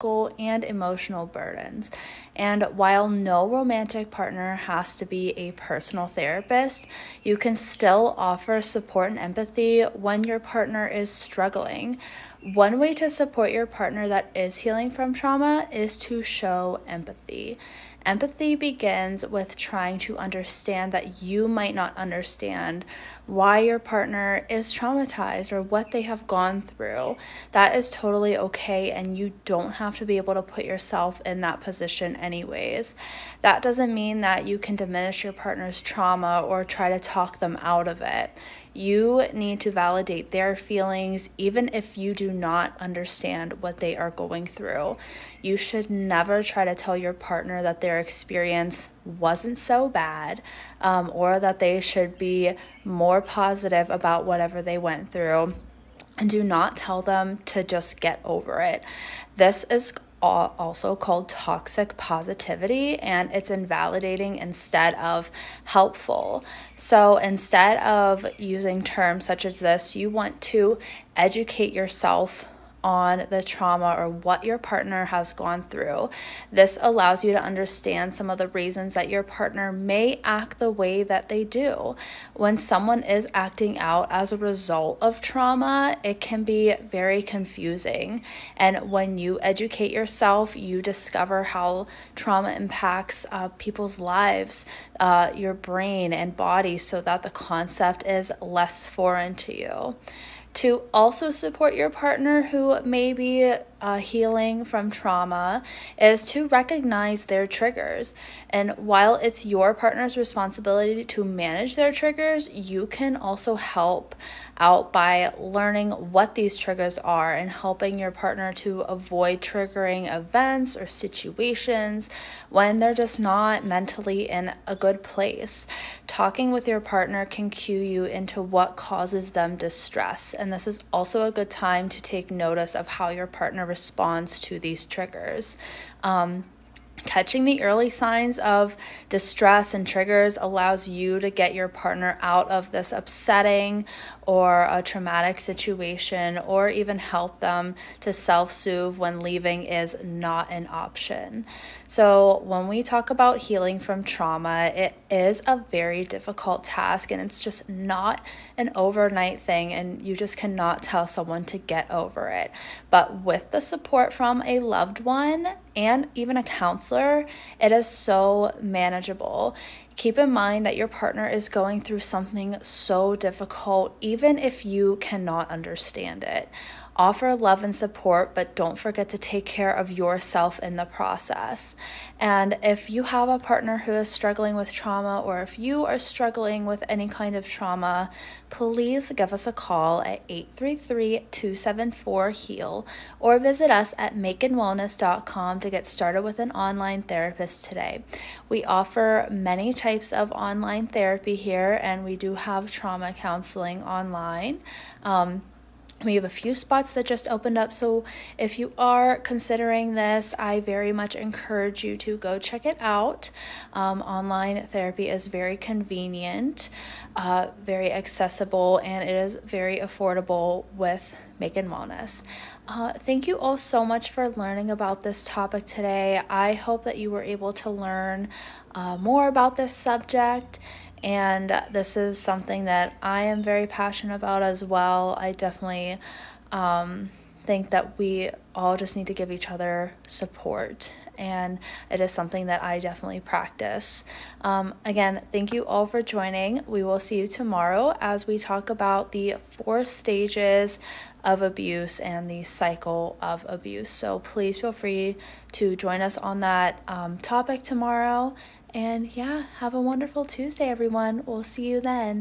and emotional burdens. And while no romantic partner has to be a personal therapist, you can still offer support and empathy when your partner is struggling. One way to support your partner that is healing from trauma is to show empathy. Empathy begins with trying to understand that you might not understand why your partner is traumatized or what they have gone through. That is totally okay, and you don't have to be able to put yourself in that position anyways. That doesn't mean that you can diminish your partner's trauma or try to talk them out of it. You need to validate their feelings even if you do not understand what they are going through. You should never try to tell your partner that their experience wasn't so bad, or that they should be more positive about whatever they went through. And do not tell them to just get over it. This is also called toxic positivity, and it's invalidating instead of helpful. So instead of using terms such as this, you want to educate yourself on the trauma or what your partner has gone through. This allows you to understand some of the reasons that your partner may act the way that they do. When someone is acting out as a result of trauma, it can be very confusing. And when you educate yourself, you discover how trauma impacts people's lives, your brain and body, so that the concept is less foreign to you. To also support your partner who may be healing from trauma is to recognize their triggers. And while it's your partner's responsibility to manage their triggers, you can also help out by learning what these triggers are and helping your partner to avoid triggering events or situations when they're just not mentally in a good place. Talking with your partner can cue you into what causes them distress, and this is also a good time to take notice of how your partner responds to these triggers. Catching the early signs of distress and triggers allows you to get your partner out of this upsetting or a traumatic situation, or even help them to self-soothe when leaving is not an option. So when we talk about healing from trauma, it is a very difficult task, and it's just not an overnight thing, and you just cannot tell someone to get over it. But with the support from a loved one and even a counselor, it is so manageable. Keep in mind that your partner is going through something so difficult, even if you cannot understand it. Offer love and support, but don't forget to take care of yourself in the process. And if you have a partner who is struggling with trauma, or if you are struggling with any kind of trauma, please give us a call at 833-274-HEAL, or visit us at makeandwellness.com to get started with an online therapist today. We offer many types of online therapy here, and we do have trauma counseling online. We have a few spots that just opened up, so if you are considering this, I very much encourage you to go check it out. Online therapy is very convenient, very accessible, and it is very affordable with Make and Wellness. Thank you all so much for learning about this topic today. I hope that you were able to learn more about this subject. And this is something that I am very passionate about as well. I definitely think that we all just need to give each other support, and it is something that I definitely practice. Again, thank you all for joining. We will see you tomorrow as we talk about the 4 stages of abuse and the cycle of abuse. So please feel free to join us on that topic tomorrow. And yeah, have a wonderful Tuesday, everyone. We'll see you then.